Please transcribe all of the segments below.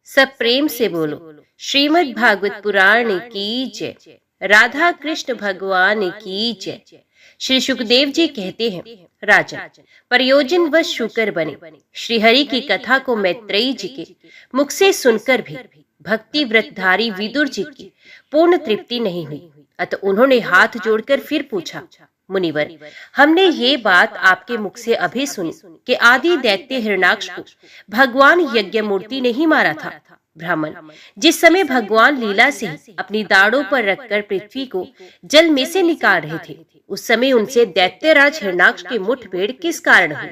सब प्रेम से बोलो, श्रीमद् भागवत पुराण की जय। राधा कृष्ण भगवान की जय। श्री सुखदेव जी कहते हैं, राजा प्रयोजन व शुकर बने। श्रीहरि की कथा को मैत्रेयी जी के मुख से सुनकर भी भक्ति व्रतधारी विदुर जी की पूर्ण तृप्ति नहीं हुई। अतः उन्होंने हाथ जोड़कर फिर पूछा, मुनिवर, हमने ये बात आपके मुख से अभी सुनी कि आदि दैत्य हिरण्याक्ष को भगवान यज्ञमूर्ति ने ही मारा था। ब्राह्मण, जिस समय भगवान लीला से अपनी दाढ़ों पर रखकर पृथ्वी को जल में से निकाल रहे थे, उस समय उनसे दैत्यराज हिरण्याक्ष की मुठभेड़ किस कारण हुई?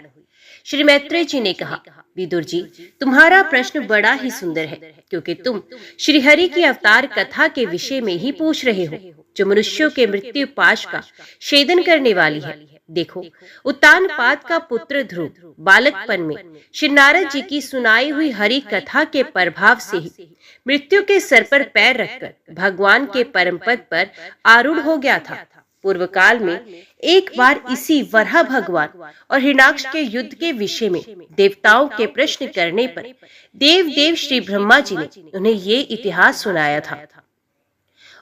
श्री मैत्रेय जी ने कहा, विदुर जी, तुम्हारा प्रश्न बड़ा ही सुंदर है, क्योंकि तुम श्रीहरि की अवतार कथा के विषय में ही पूछ रहे हो, जो मनुष्यों के मृत्यु पाश का छेदन करने वाली है। देखो, उत्तानपाद का पुत्र ध्रुव बालकपन में श्री नारद जी की सुनाई हुई हरि कथा के प्रभाव से ही मृत्यु के सर पर पैर रखकर भगवान के परम पद पर आरूढ़ हो गया था। पूर्व काल में एक बार इसी वराह भगवान और हिरण्याक्ष के युद्ध के विषय में देवताओं के प्रश्न करने पर देव श्री ब्रह्मा जी ने उन्हें ये इतिहास सुनाया था,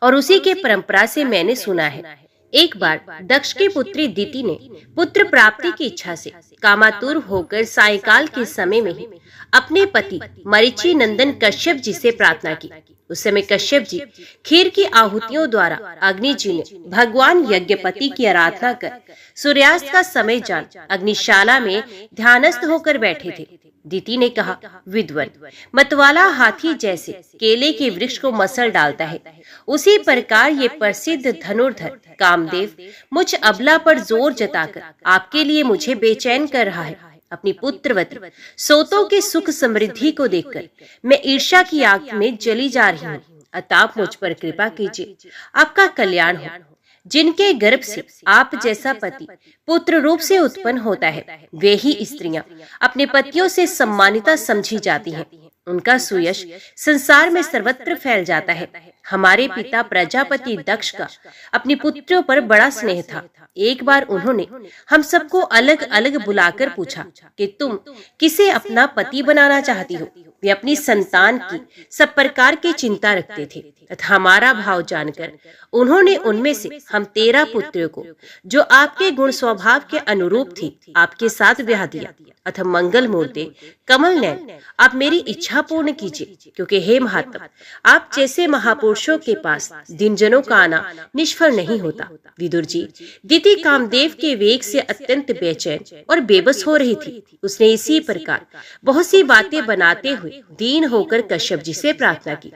और उसी के परंपरा से मैंने सुना है। एक बार दक्ष की पुत्री दिति ने पुत्र प्राप्ति की इच्छा से कामातुर होकर सायंकाल के समय में ही अपने पति मरीचि नंदन कश्यप जी से प्रार्थना की। उस समय कश्यप जी खीर की आहुतियों द्वारा अग्नि जी ने भगवान यज्ञपति की आराधना कर सूर्यास्त का समय जान अग्निशाला में ध्यानस्थ होकर बैठे थे। दिति ने कहा, विद्वान, मतवाला हाथी जैसे केले के वृक्ष को मसल डालता है, उसी प्रकार ये प्रसिद्ध धनुर्धर कामदेव मुझ अबला पर जोर जताकर आपके लिए मुझे बेचैन कर रहा है। अपनी पुत्रवती सोतों के सुख समृद्धि को देखकर मैं ईर्ष्या की आग में जली जा रही हूँ। अतः आप मुझ पर कृपा कीजिए, आपका कल्याण हो। जिनके गर्भ से आप जैसा पति पुत्र रूप से उत्पन्न होता है, वे ही स्त्रियां अपने पतियों से सम्मानिता समझी जाती हैं। उनका सुयश संसार में सर्वत्र फैल जाता है। हमारे पिता प्रजापति दक्ष का अपनी पुत्रों पर बड़ा स्नेह था। एक बार उन्होंने हम सबको अलग अलग बुलाकर पूछा कि तुम किसे अपना पति बनाना चाहती हो। वे अपनी संतान की सब प्रकार की चिंता रखते थे, तथा हमारा भाव जानकर उन्होंने उनमें से हम 13 पुत्रों को, जो आपके गुण स्वभाव के अनुरूप थी, आपके साथ ब्याह दिया। अतः मंगल मूर्ते कमल नयन, आप मेरी इच्छा पूर्ण कीजिए, क्योंकि हे महात्म, आप जैसे महापुरुषों के पास दिनजनों का आना निष्फल नहीं होता। विदुर जी, दिति कामदेव के वेग से अत्यंत बेचैन और बेबस हो रही थी। उसने इसी प्रकार बहुत सी बातें बनाते हुए दीन होकर कश्यप जी से प्रार्थना की।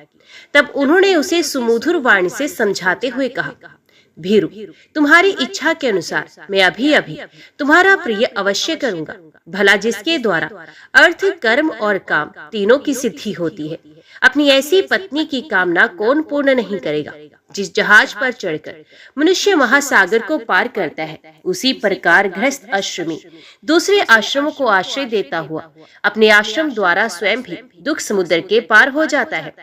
तब उन्होंने उसे सुमधुर वाणी से समझाते हुए कहा, भीरु, तुम्हारी इच्छा के अनुसार मैं अभी अभी तुम्हारा प्रिय अवश्य करूंगा। भला जिसके द्वारा अर्थ, कर्म और काम तीनों की सिद्धि होती है, अपनी ऐसी पत्नी की कामना कौन पूर्ण नहीं करेगा। जिस जहाज पर चढ़कर मनुष्य महासागर को पार करता है, उसी प्रकार गृहस्थ आश्रमी दूसरे आश्रमों को आश्रय देता हुआ अपने आश्रम द्वारा स्वयं भी दुख समुद्र के पार हो जाता है।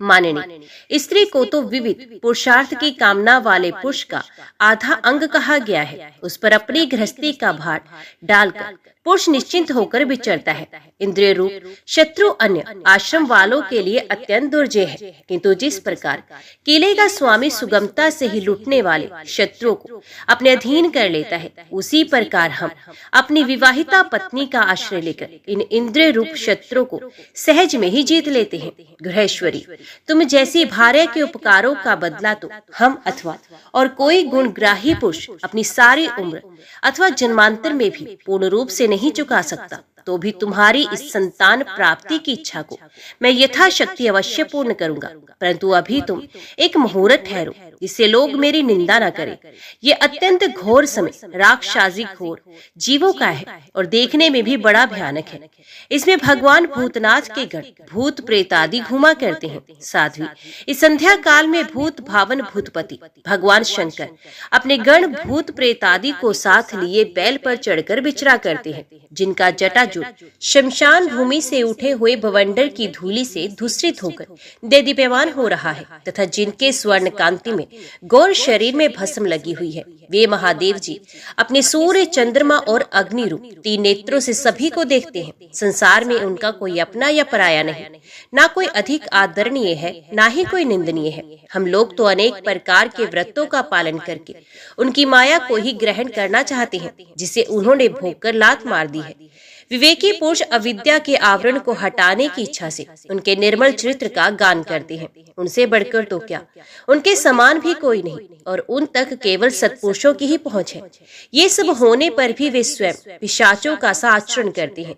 माननीय, स्त्री को तो विविध पुरुषार्थ की कामना वाले पुरुष का आधा अंग कहा गया है। उस पर अपनी गृहस्थी का भार डालकर पुरुष निश्चिंत होकर विचरता है। इंद्रिय रूप शत्रु अन्य आश्रम वालों के लिए अत्यंत दुर्जय है, किंतु जिस प्रकार किले का स्वामी सुगमता से ही लूटने वाले शत्रुओं को अपने अधीन कर लेता है, उसी प्रकार हम अपनी विवाहिता पत्नी का आश्रय लेकर इन इंद्रिय रूप शत्रुओं को सहज में ही जीत लेते हैं। गृहेश्वरी, तुम जैसी भार्या के उपकारों का बदला तो हम अथवा और कोई गुणग्राही पुरुष अपनी सारी उम्र अथवा जन्मांतर में भी पूर्ण रूप से नहीं चुका सकता। तो भी तुम्हारी इस संतान प्राप्ति की इच्छा को मैं यथाशक्ति अवश्य पूर्ण करूंगा, परंतु अभी तुम एक मुहूर्त ठहरो, जिससे लोग मेरी निंदा न करें। ये अत्यंत घोर समय राक्षसादी घोर जीवों का है और देखने में भी बड़ा भयानक है। इसमें भगवान भूतनाथ के गण भूत प्रेत आदि घुमा करते हैं। साध्वी, इस संध्या काल में भूत भावन भूतपति भगवान शंकर अपने गण भूत प्रेत आदि को साथ लिए बैल पर चढ़कर विचरा करते हैं, जिनका जटाजूट शमशान भूमि से उठे हुए बवंडर की धूलि से धूसरित होकर देदीप्यमान हो रहा है तथा जिनके स्वर्ण कांति में गौर शरीर में भस्म लगी हुई है। वे महादेव जी अपने सूर्य, चंद्रमा और अग्नि रूप 3 नेत्रों से सभी को देखते हैं। संसार में उनका कोई अपना या पराया नहीं, ना कोई अधिक आदरणीय है, ना ही कोई निंदनीय है। हम लोग तो अनेक प्रकार के व्रतों का पालन करके उनकी माया को ही ग्रहण करना चाहते हैं, जिसे उन्होंने भोग कर लात मार दी है। विवेकी पुरुष अविद्या के आवरण को हटाने की इच्छा से उनके निर्मल चरित्र का गान करते हैं। उनसे बढ़कर तो क्या, उनके समान भी कोई नहीं और उन तक केवल सत्पुरुषों की ही पहुंच है। ये सब होने पर भी वे स्वयं पिशाचों का सा आचरण करते हैं।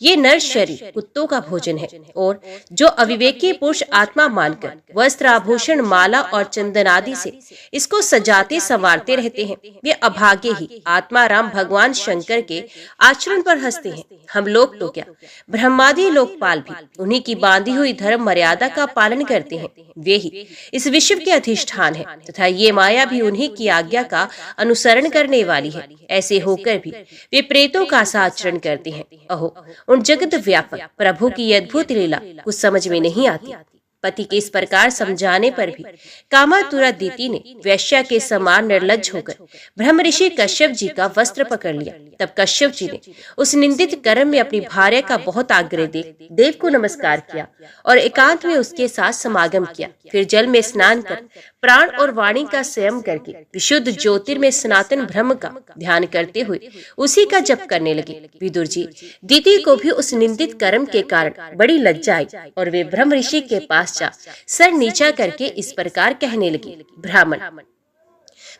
ये नर शरीर कुत्तों का भोजन है और जो अविवेकी पुरुष आत्मा मानकर वस्त्र, आभूषण, माला और चंदन आदि से इसको सजाते संवारते रहते हैं, वे अभागे ही आत्मा राम भगवान शंकर के आचरण पर हंसते हैं। हम लोग तो क्या, ब्रह्मादि लोकपाल भी उन्हीं की बांधी हुई धर्म मर्यादा का पालन करते हैं। वे ही इस विश्व के अधिष्ठान है तथा ये माया भी उन्हीं की आज्ञा का अनुसरण करने वाली है। ऐसे होकर भी वे प्रेतों का सा आचरण करते हैं। अहो, उन जगत व्यापक प्रभु की अद्भुत लीला कुछ समझ में नहीं आती। पति के इस प्रकार समझाने पर भी कामातुरादिति ने वैश्या के समान निर्लज्ज होकर ब्रह्म ऋषि कश्यप जी का वस्त्र पकड़ लिया। तब कश्यप जी ने उस निंदित कर्म में अपनी भार्या का बहुत आग्रह देख देव को नमस्कार किया और एकांत में उसके साथ समागम किया। फिर जल में स्नान कर प्राण और वाणी का संयम करके विशुद्ध ज्योतिर्मय सनातन ब्रह्म का ध्यान करते हुए उसी का जप करने लगे। विदुर जी, दीति को भी उस निंदित कर्म के कारण बड़ी लज्जा आई और वे ब्रह्म ऋषि के पास सर नीचा करके इस प्रकार कहने लगे, ब्राह्मण,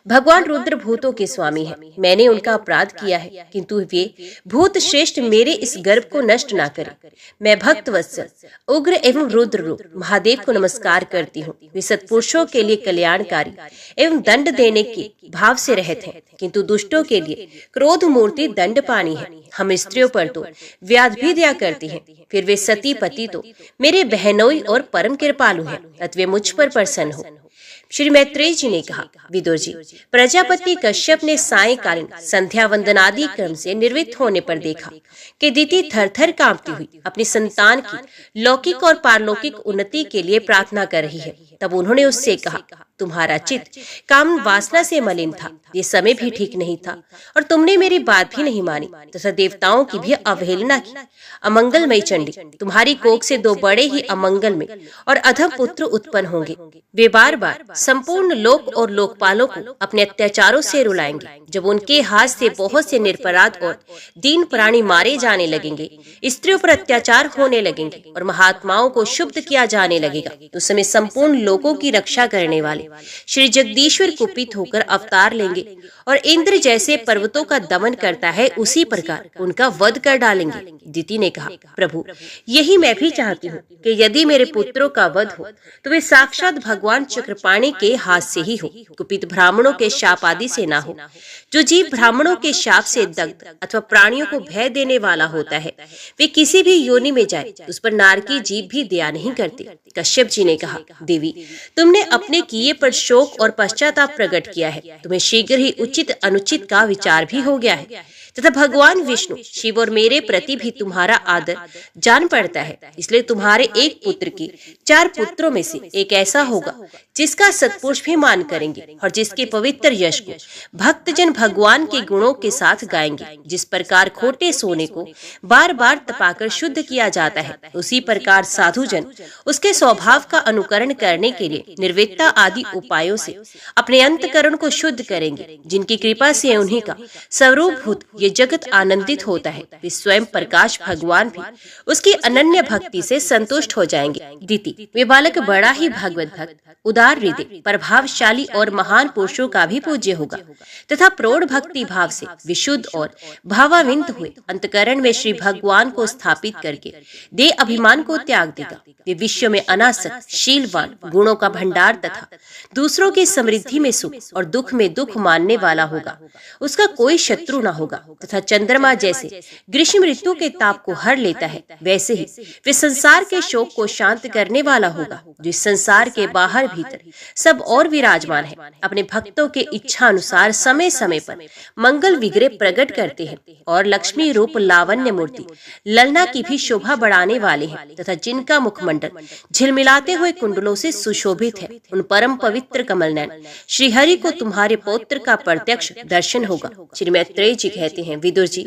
भगवान रुद्र भूतों के स्वामी है। मैंने उनका अपराध किया है, किंतु वे भूत श्रेष्ठ मेरे इस गर्व को नष्ट ना करें। मैं भक्त वत्सल उग्र एवं रुद्र रूप महादेव को नमस्कार करती हूँ। वे सत्पुरुषों के लिए कल्याणकारी एवं दंड देने के भाव से रहत हैं, किंतु दुष्टों के लिए क्रोध मूर्ति दंड पानी है। हम स्त्रियों पर तो व्याध भी दिया करते हैं, फिर वे सती पति तो मेरे बहनोई और परम कृपालु हैं, अतः मुझ पर प्रसन्न हो। श्री मैत्रेय जी ने कहा, विदुर जी, प्रजापति कश्यप ने सायंकालीन संध्या वंदनादि क्रम से निर्वृत्त होने पर देखा कि दीति थर-थर कांपती हुई अपनी संतान की लौकिक और पारलौकिक उन्नति के लिए प्रार्थना कर रही है। तब उन्होंने उससे कहा, तुम्हारा चित्त काम वासना से मलिन था, ये समय भी ठीक नहीं था और तुमने मेरी बात भी नहीं मानी तथा देवताओं की भी अवहेलना की। अमंगलमयी चंडी, तुम्हारी कोख से 2 बड़े ही अमंगल में और अधम पुत्र उत्पन्न होंगे। वे बार बार संपूर्ण लोक और लोकपालों को अपने अत्याचारों से रुलाएंगे। जब उनके हाथ से बहुत से निरपराध और दीन प्राणी मारे जाने लगेंगे, स्त्रियों पर अत्याचार होने लगेंगे और महात्माओं को शुद्ध किया जाने लगेगा, तो समय संपूर्ण लोगों की रक्षा करने वाले श्री जगदीश्वर कुपित होकर अवतार लेंगे और इंद्र जैसे पर्वतों का दमन करता है उसी प्रकार उनका वध कर डालेंगे। दिति ने कहा, प्रभु, यही मैं भी चाहती हूँ कि यदि मेरे पुत्रों का वध हो तो वे साक्षात भगवान चक्रपाणि के हाथ से ही हो, कुपित ब्राह्मणों के शाप आदि से ना हो। जो जीव ब्राह्मणों के शाप से दग्ध अथवा प्राणियों को भय देने वाला होता है, वे किसी भी योनि में जाए उस पर नारकी जीव भी दया नहीं करते। कश्यप जी ने कहा, देवी, तुमने अपने किए पर शोक और पश्चाताप प्रकट किया है। तुम्हें शीघ्र ही उचित अनुचित का विचार भी हो गया है तथा भगवान विष्णु, शिव और मेरे प्रति भी तुम्हारा आदर जान पड़ता है। इसलिए तुम्हारे एक पुत्र की 4 पुत्रों में से एक ऐसा होगा जिसका सत्पुरुष भी मान करेंगे और जिसके पवित्र यश को भक्तजन भगवान के गुणों के साथ गाएंगे। जिस प्रकार खोटे सोने को बार बार तपाकर शुद्ध किया जाता है, उसी प्रकार साधुजन उसके स्वभाव का अनुकरण करने के लिए निर्वेदता आदि उपायों से अपने अंतकरण को शुद्ध करेंगे, जिनकी कृपा से उन्हीं का स्वरूपभूत ये जगत आनंदित होता है। वे स्वयं प्रकाश भगवान भी उसकी अनन्य भक्ति से संतुष्ट हो जाएंगे। दिति, वे बालक बड़ा ही भगवत भक्त, उदार हृदय, प्रभावशाली और महान पुरुषों का भी पूज्य होगा तथा प्रौढ़ भक्ति भाव से विशुद्ध और भावाविंत हुए अंतकरण में श्री भगवान को स्थापित करके दे अभिमान को त्याग देगा। वे विश्व में अनासक्त, शीलवान, गुणों का भंडार तथा दूसरों की समृद्धि में सुख और दुख में दुख मानने वाला होगा। उसका कोई शत्रु न होगा तथा चंद्रमा जैसे ग्रीष्म ऋतु के ताप को हर लेता है, वैसे ही वे संसार के शोक को शांत करने वाला होगा, जो इस संसार के बाहर भीतर सब और विराजमान है। अपने भक्तों के इच्छा अनुसार समय समय पर मंगल विग्रह प्रकट करते हैं और लक्ष्मी रूप लावण्य मूर्ति ललना की भी शोभा बढ़ाने वाले हैं, तथा जिनका मुखमंडल झिलमिलाते हुए कुंडलों से सुशोभित है, उन परम पवित्र कमलनयन श्री हरि को तुम्हारे पौत्र का प्रत्यक्ष दर्शन होगा। श्री मैत्रेय जी कहते हैं, विदुर जी,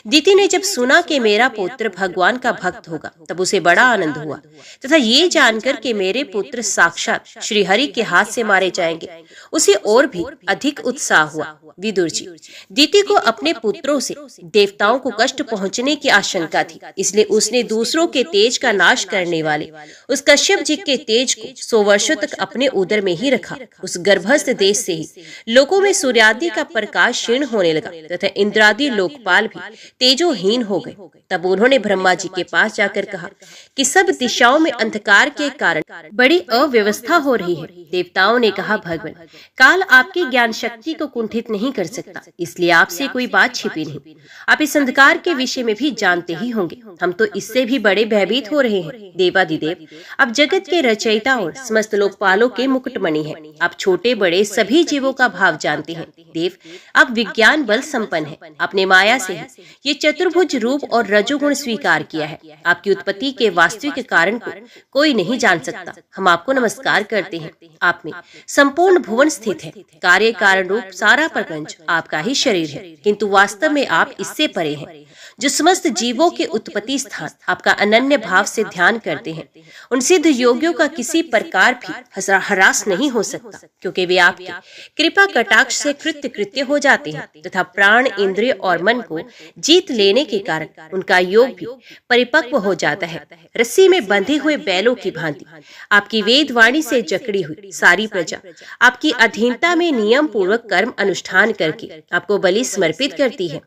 दिति ने जब सुना कि मेरा पुत्र भगवान का भक्त होगा, तब उसे बड़ा आनंद हुआ, तथा ये जानकर कि मेरे पुत्र साक्षात श्री हरि के हाथ से मारे जाएंगे, उसे और भी अधिक उत्साह हुआ। विदुर जी, दिति को अपने पुत्रों से देवताओं को कष्ट पहुंचने की आशंका थी, इसलिए उसने दूसरों के तेज का नाश करने वाले उस कश्यप जी के तेज को 100 वर्षों तक अपने उदर में ही रखा। उस गर्भस्थ देश से ही लोकों में सूर्यादि का प्रकाश क्षीण होने लगा तथा इंद्रादि लोकपाल भी तेजोहीन हो गए। तब उन्होंने ब्रह्मा जी के पास जाकर कहा कि सब दिशाओं में अंधकार के कारण बड़ी अव्यवस्था हो रही है। देवताओं ने कहा, भगवान, काल आपकी ज्ञान शक्ति को कुंठित नहीं कर सकता, इसलिए आपसे कोई बात छिपी नहीं। आप इस अंधकार के विषय में भी जानते ही होंगे। हम तो इससे भी बड़े भयभीत हो रहे हैं। देवादिदेव, आप जगत के रचयिता और समस्त लोकपालों के मुकुटमणि हैं। आप छोटे बड़े सभी जीवों का भाव जानते हैं। देव, आप विज्ञान बल संपन्न हैं। आपने माया से ही ये चतुर्भुज रूप और रजोगुण स्वीकार किया है। आपकी उत्पत्ति के वास्तविक कारण को कोई नहीं जान सकता। हम आपको नमस्कार करते हैं। आप में संपूर्ण भुवन स्थित है। कार्य कारण रूप सारा प्रपंच आपका ही शरीर है, किंतु वास्तव में आप इससे परे हैं। जो समस्त जीवों के उत्पत्ति स्थान आपका अनन्य भाव से ध्यान करते हैं, उन सिद्ध योगियों का किसी प्रकार भी हरास नहीं हो सकता, क्योंकि वे आपकी कृपा कटाक्ष से कृत्य कृत्य हो जाते हैं तथा प्राण, इंद्रिय और मन को जीत लेने के कारण उनका योग भी परिपक्व हो जाता है। रस्सी में बंधे हुए बैलों की भांति आपकी वेद वाणी से जकड़ी हुई सारी प्रजा आपकी अधीनता में नियम पूर्वक कर्म अनुष्ठान करके आपको बलि समर्पित करती है।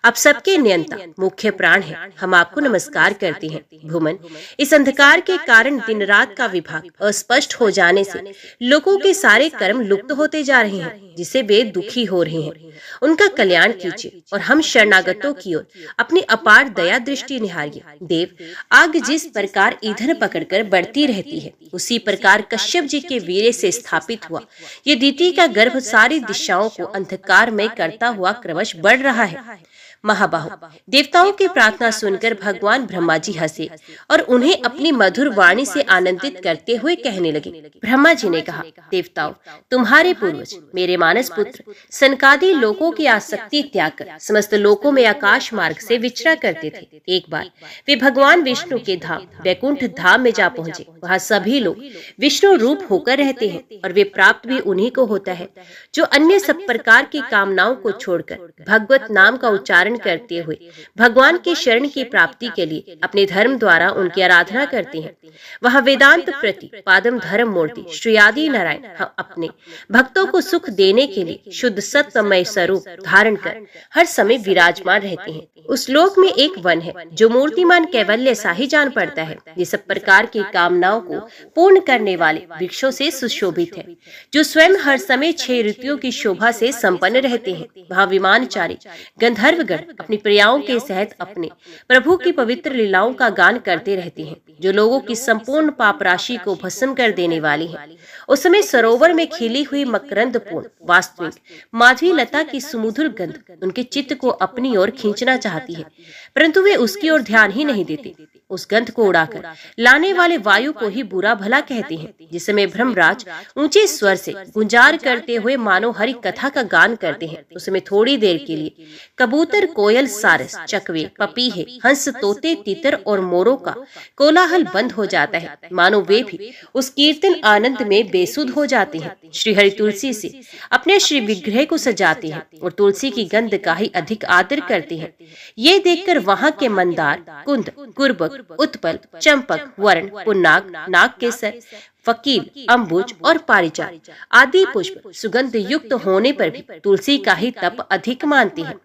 आप सबके नियंता मुख्य प्राण है। हम आपको नमस्कार करते हैं। भूमन, इस अंधकार के कारण दिन रात का विभाग अस्पष्ट हो जाने से लोगों के सारे कर्म लुप्त होते जा रहे हैं, जिससे वे दुखी हो रहे हैं। उनका कल्याण कीजिए और हम शरणागतों की ओर अपनी अपार दया दृष्टि निहारिए। देव, आग जिस प्रकार ईंधन पकड़कर बढ़ती रहती है, उसी प्रकार कश्यप जी के वीर्य से स्थापित हुआ ये दिति का गर्भ सारी दिशाओं को अंधकार में करता हुआ क्रमश बढ़ रहा है। महाबाहु, देवताओं की प्रार्थना सुनकर भगवान ब्रह्मा जी हंसे और उन्हें अपनी मधुर वाणी से आनंदित करते हुए कहने लगे। ब्रह्मा जी ने कहा, देवताओं, तुम्हारे पूर्वज मेरे मानस पुत्र सनकादि लोकों की आसक्ति त्याग कर समस्त लोकों में आकाश मार्ग से विचरा करते थे। एक बार वे भगवान विष्णु के धाम वैकुंठ धाम में जा पहुँचे। वहाँ सभी लोग विष्णु रूप होकर रहते हैं और वे प्राप्त भी उन्हीं को होता है जो अन्य सब प्रकार की कामनाओं को छोड़कर भगवत नाम का उच्चारण करते हुए भगवान की शरण की प्राप्ति के लिए अपने धर्म द्वारा उनकी आराधना करते हैं। वह वेदांत प्रति पादम धर्म मूर्ति श्री आदि नारायण अपने भक्तों को सुख देने के लिए शुद्ध सत्वमय स्वरूप धारण कर हर समय विराजमान रहते हैं। उस लोक में एक वन है जो मूर्तिमान कैवल्य सा ही जान पड़ता है। ये सब प्रकार की कामनाओं को पूर्ण करने वाले वृक्षों से सुशोभित है, जो स्वयं हर समय 6 ऋतुओं की शोभा से संपन्न रहते हैं। वहाँ विमानचारी गंधर्वगण अपनी प्रियाओं के सहित अपने प्रभु की पवित्र लीलाओं का गान करते रहते हैं, जो लोगों की संपूर्ण पाप राशि को भस्म कर देने वाली है। उस समय सरोवर में खिली हुई मकरंद पूर्ण वास्तविक माधवी लता की सुमधुर गंध उनके चित्त को अपनी ओर खींचना चाहती है, परंतु वे उसकी ओर ध्यान ही नहीं देते। उस गंध को उड़ाकर लाने वाले वायु को ही बुरा भला कहते हैं। जिस समय ब्रह्मराज ऊंचे स्वर से गुंजार करते हुए मानो हरि कथा का गान करते हैं, उस समय थोड़ी देर के लिए कबूतर, कोयल, सारस, चकवे, पपीहे, हंस, तोते, तीतर और मोरों का कोलाहल बंद हो जाता है, मानो वे भी उस कीर्तन आनंद में बेसुध हो जाते हैं। श्री हरि तुलसी से अपने श्री विग्रह को सजाते हैं और तुलसी की गंध का ही अधिक आदर करते हैं। ये देखकर वहाँ के मंदार, कुंद, कुर्बक, उत्पल, चंपक, वर्ण, पुन्नाग, नागकेसर, फकील, अम्बुज और पारिजात आदि पुष्प सुगंध युक्त होने पर भी तुलसी का ही तप अधिक मानती हैं।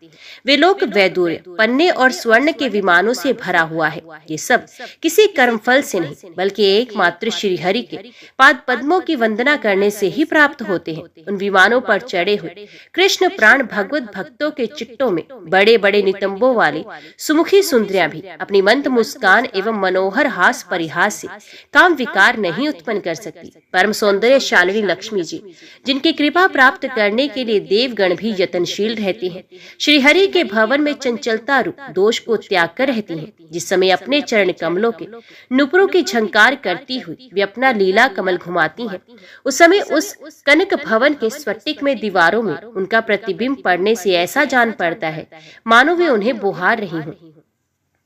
वे लोग वैदूर्य, पन्ने और स्वर्ण के विमानों से भरा हुआ है। ये सब किसी कर्मफल से नहीं बल्कि एकमात्र श्री हरि के पाद पद्मों की वंदना करने से ही प्राप्त होते हैं। उन विमानों पर चढ़े हुए कृष्ण प्राण भगवत भक्तों के चिट्टों में बड़े बड़े नितंबों वाली सुमुखी सुंदरियां भी अपनी मंद मुस्कान एवं मनोहर हास परिहास से काम विकार नहीं उत्पन्न कर सकती। परम सौंदर्यशालिनी लक्ष्मी जी, जिनकी कृपा प्राप्त करने के लिए देवगण भी यत्नशील रहते हैं, श्री हरि के भवन में चंचलता रूप दोष को त्याग कर रहती हैं। जिस समय अपने चरण कमलों के नुपुरों की झंकार करती हुई वे अपना लीला कमल घुमाती हैं, उस समय उस कनक भवन के स्फटिक में दीवारों में उनका प्रतिबिंब पड़ने से ऐसा जान पड़ता है मानो वे उन्हें बुहार रही हों।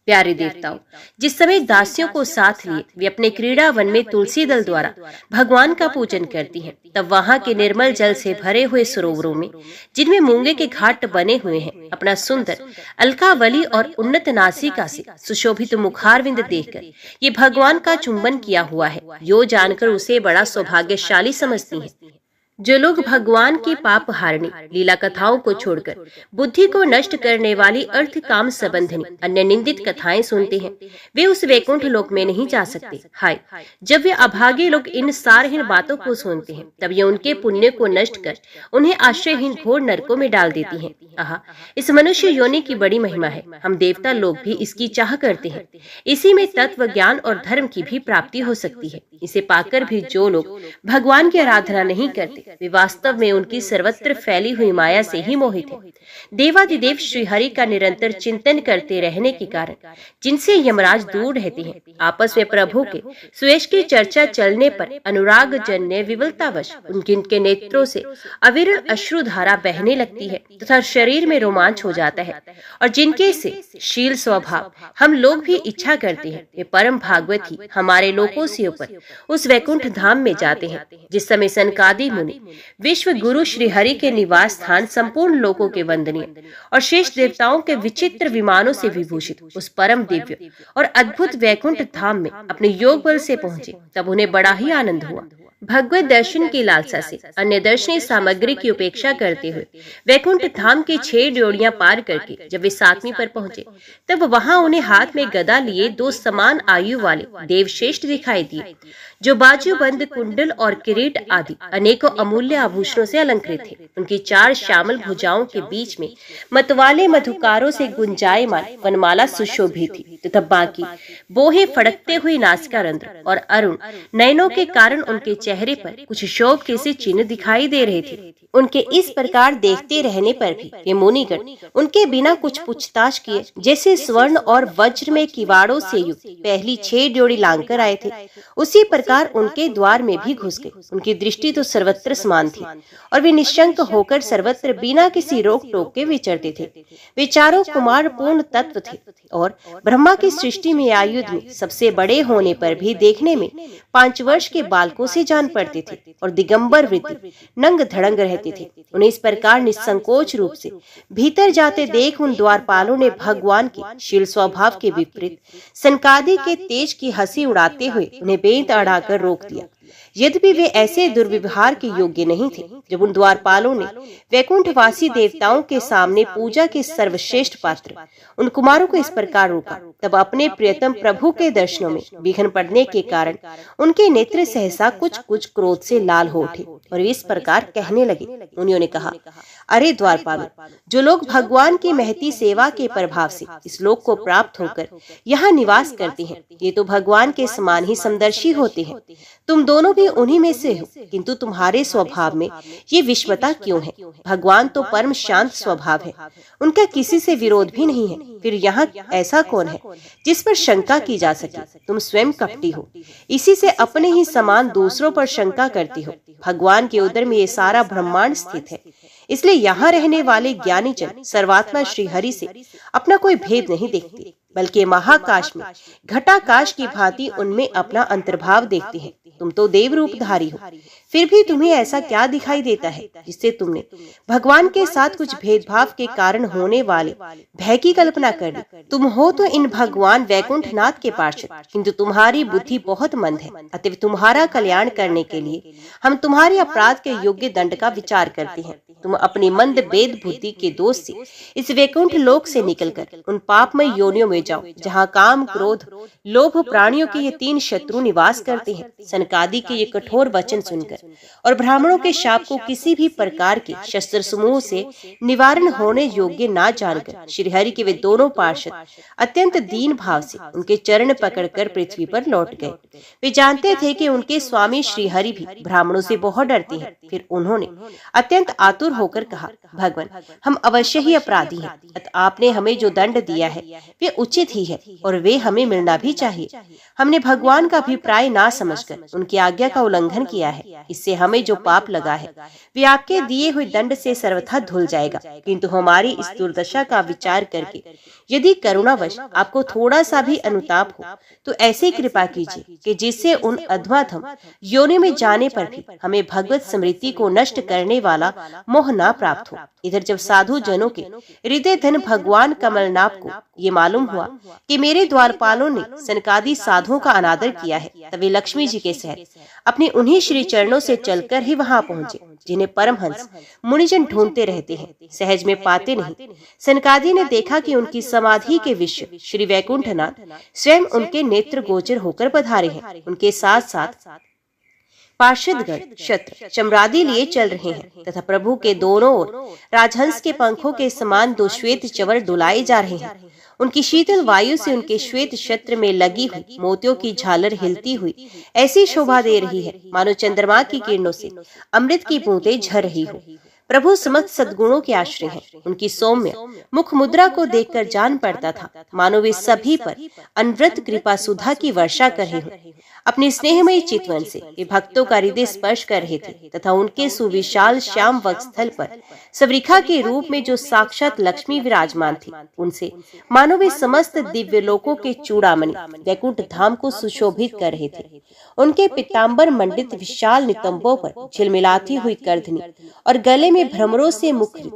प्यारे देवताओं, जिस समय दासियों को साथ लिए वे अपने क्रीड़ा वन में तुलसी दल द्वारा भगवान का पूजन करती हैं, तब वहां के निर्मल जल से भरे हुए सरोवरों में, जिनमें मूंगे के घाट बने हुए हैं, अपना सुंदर अलकावली और उन्नत नासिका से सुशोभित मुखारविंद देखकर ये भगवान का चुंबन किया हुआ है, यो जानकर उसे बड़ा सौभाग्यशाली समझती है। जो लोग भगवान की पाप हारणी लीला कथाओं को छोड़कर बुद्धि को नष्ट करने वाली अर्थ काम संबंधी अन्य निंदित कथाएं सुनते हैं, वे उस वैकुंठ लोक में नहीं जा सकते। हाय, जब वे अभागे लोग इन सारहीन बातों को सुनते हैं, तब ये उनके पुण्य को नष्ट कर उन्हें आश्रयहीन घोर नरकों में डाल देती हैं। आहा, इस मनुष्य योनि की बड़ी महिमा है। हम देवता लोग भी इसकी चाह करते हैं। इसी में तत्व ज्ञान और धर्म की भी प्राप्ति हो सकती है। इसे पाकर भी जो लोग भगवान की आराधना नहीं करते, वे वास्तव में उनकी सर्वत्र फैली हुई माया से ही मोहित हैं। देवादिदेव श्री हरि का निरंतर चिंतन करते रहने के कारण जिनसे यमराज दूर रहते हैं, आपस में प्रभु के सुयश की चर्चा चलने पर अनुराग जन्य विवलतावश उनके नेत्रों से अविरल अश्रुधारा बहने लगती है तथा शरीर में रोमांच हो जाता है, और जिनके से शील स्वभाव हम लोग भी इच्छा करते हैं, वे परम भागवत ही हमारे लोकों से ऊपर उस वैकुंठ धाम में जाते हैं। जिस समय सनकादि मुनि विश्व गुरु श्री हरि के निवास स्थान संपूर्ण लोकों के वंदनीय और शेष देवताओं के विचित्र विमानों से विभूषित उस परम दिव्य और अद्भुत वैकुंठ धाम में अपने योग बल से पहुंचे, तब उन्हें बड़ा ही आनंद हुआ। भगवत दर्शन की लालसा से अन्य दर्शनीय सामग्री की उपेक्षा करते हुए वैकुंठ धाम की 6 ड्योढ़ियां पार करके जब वे 7वीं पर पहुंचे, तब वहां उन्हें हाथ में गदा लिए 2 समान आयु वाले देवश्रेष्ठ दिखाई दिए, जो बाजूबंद कुंडल और किरीट आदि अनेकों अमूल्य आभूषणों से अलंकृत थे। उनकी 4 श्यामल भुजाओं के बीच में मतवाले मधुकारों से गुंजायमान वनमाला सुशोभित थी तथा बाकी बोहे फड़कते हुए नासिकारंध्र और अरुण नयनों के कारण उनके चेहरे पर कुछ शोभ के से चिन्ह दिखाई दे रहे थे। उनके इस प्रकार देखते रहने पर भी ये मुनिगण उनके बिना कुछ पूछताछ किए जैसे स्वर्ण और वज्र में किवाड़ों से युक्त पहली 6 ड्योढ़ी लांघकर आए थे, उसी प्रकार उनके द्वार में भी घुस गए। उनकी दृष्टि तो सर्वत्र समान थी और वे निशंक होकर सर्वत्र बिना किसी रोक टोक के विचरते थे। वे चारों कुमार पूर्ण तत्व थे और ब्रह्मा की सृष्टि में आयुध में सबसे बड़े होने पर भी देखने में 5 वर्ष के बालकों से जान पड़ते थे और दिगंबर वृत्ति नंग धड़ंग रहते थे। उन्हें इस प्रकार निसंकोच रूप से भीतर जाते देख उन द्वारपालों ने भगवान के शील स्वभाव के विपरीत सनकादि के तेज की हंसी उड़ाते हुए उन्हें बेंत अड़ाकर रोक दिया। यद्यपि वे ऐसे दुर्व्यवहार के योग्य नहीं थे। जब उन द्वारपालों ने वैकुंठवासी देवताओं के सामने पूजा के सर्वश्रेष्ठ पात्र उन कुमारों को इस प्रकार रोका, तब अपने प्रियतम प्रभु के दर्शनों में विघ्न पड़ने के कारण उनके नेत्र सहसा कुछ कुछ क्रोध से लाल हो उठे और इस प्रकार कहने लगे। उन्होंने कहा, अरे द्वारपालों, जो लोग भगवान की महती सेवा के प्रभाव से इस लोक को प्राप्त होकर यहाँ निवास करते हैं, ये तो भगवान के समान ही समदर्शी होते हैं। तुम दोनों भी उन्हीं में से हो, किंतु तुम्हारे स्वभाव में ये विषमता क्यों है? भगवान तो परम शांत स्वभाव है, उनका किसी से विरोध भी नहीं है। फिर यहाँ ऐसा कौन है जिस पर शंका की जा सके? तुम स्वयं कपटी हो, इसी से अपने ही समान दूसरों पर शंका करती हो। भगवान के उदर में ये सारा ब्रह्मांड स्थित है, इसलिए यहाँ रहने वाले ज्ञानी जन सर्वात्मा श्री हरि से अपना कोई भेद नहीं देखते, बल्कि महाकाश में घटाकाश की भांति उनमें अपना अंतर्भाव देखते हैं। तुम तो देव रूपधारी हो, फिर भी तुम्हें ऐसा क्या दिखाई देता है जिससे तुमने भगवान के साथ कुछ भेदभाव के कारण होने वाले भय की कल्पना कर ली? तुम हो तो इन भगवान वैकुंठनाथ के पार्षद, किंतु तुम्हारी बुद्धि बहुत मंद है। अतः तुम्हारा कल्याण करने के लिए हम तुम्हारे अपराध के योग्य दंड का विचार करते हैं। तुम अपनी मंद बेद बुद्धि के दोष से इस वैकुंठ लोक से निकलकर उन पापमय योनियों में जाओ, जहाँ काम, क्रोध, लोभ प्राणियों के ये 3 शत्रु निवास करते हैं। सनकादि के ये कठोर वचन सुनकर और ब्राह्मणों के शाप को किसी भी प्रकार के शस्त्र समूह से निवारण होने योग्य ना जानकर श्रीहरि के वे दोनों पार्षद अत्यंत दीन भाव से उनके चरण पकड़कर पृथ्वी पर लौट गए। वे जानते थे कि उनके स्वामी श्रीहरि भी ब्राह्मणों से बहुत डरते हैं। फिर उन्होंने अत्यंत आतुर होकर कहा, भगवान, हम अवश्य ही अपराधी हैं, अतः आपने हमें जो दंड दिया है वे उचित ही है और वे हमें मिलना भी चाहिए। हमने भगवान का अभिप्राय ना समझकर उनकी आज्ञा का उल्लंघन किया है। इससे हमें जो पाप लगा है वे आपके दिए हुए दंड से सर्वथा धुल जाएगा। किंतु हमारी इस दुर्दशा का विचार करके यदि करुणावश आपको थोड़ा सा भी अनुताप हो तो ऐसी कृपा कीजिए कि जिससे उन अध्वाधम योनि में जाने पर भी हमें भगवत स्मृति को नष्ट करने वाला मोह न प्राप्त हो। इधर जब साधु जनों के हृदय धन भगवान कमलनाथ को ये मालूम हुआ कि मेरे द्वारपालों ने सनकादि साधुओं का अनादर किया है, तब वे लक्ष्मी जी के सहित अपने उन्हीं श्री चरणों से चलकर ही वहां पहुंचे, जिन्हें परमहंस मुनिजन ढूंढते रहते हैं, सहज में पाते नहीं। सनकादि ने देखा कि उनकी समाधि के विषय श्री वैकुंठनाथ स्वयं उनके नेत्र गोचर होकर पधारे हैं। उनके साथ साथ पार्षदगण शत्र चमरादि लिए चल रहे हैं तथा प्रभु के दोनों ओर राजहंस के पंखों के समान 2 श्वेत चवर डुलाए जा रहे हैं। उनकी शीतल वायु से उनके श्वेत छत्र में लगी हुई मोतियों की झालर हिलती हुई ऐसी शोभा दे रही है मानो चंद्रमा की किरणों से अमृत की बूंदें झर रही हो। प्रभु समस्त सद्गुणों के आश्रय हैं। उनकी सौम्य मुख मुद्रा को देखकर जान पड़ता था मानो वे सभी पर अनवरत कृपा सुधा की वर्षा कर रहे हों। अपने स्नेहमयी चितवन से वे भक्तों का हृदय स्पर्श कर रहे थे तथा उनके सुविशाल श्याम वक्षस्थल पर सवरिखा के रूप में जो साक्षात लक्ष्मी विराजमान थी, उनसे मानो वे समस्त दिव्य लोकों के चूड़ामणि वैकुंठ धाम को सुशोभित कर रहे थे। उनके पीताम्बर मंडित विशाल नितंबों पर झिलमिलाती हुई करधनी और गले में भ्रमरों से मुखरित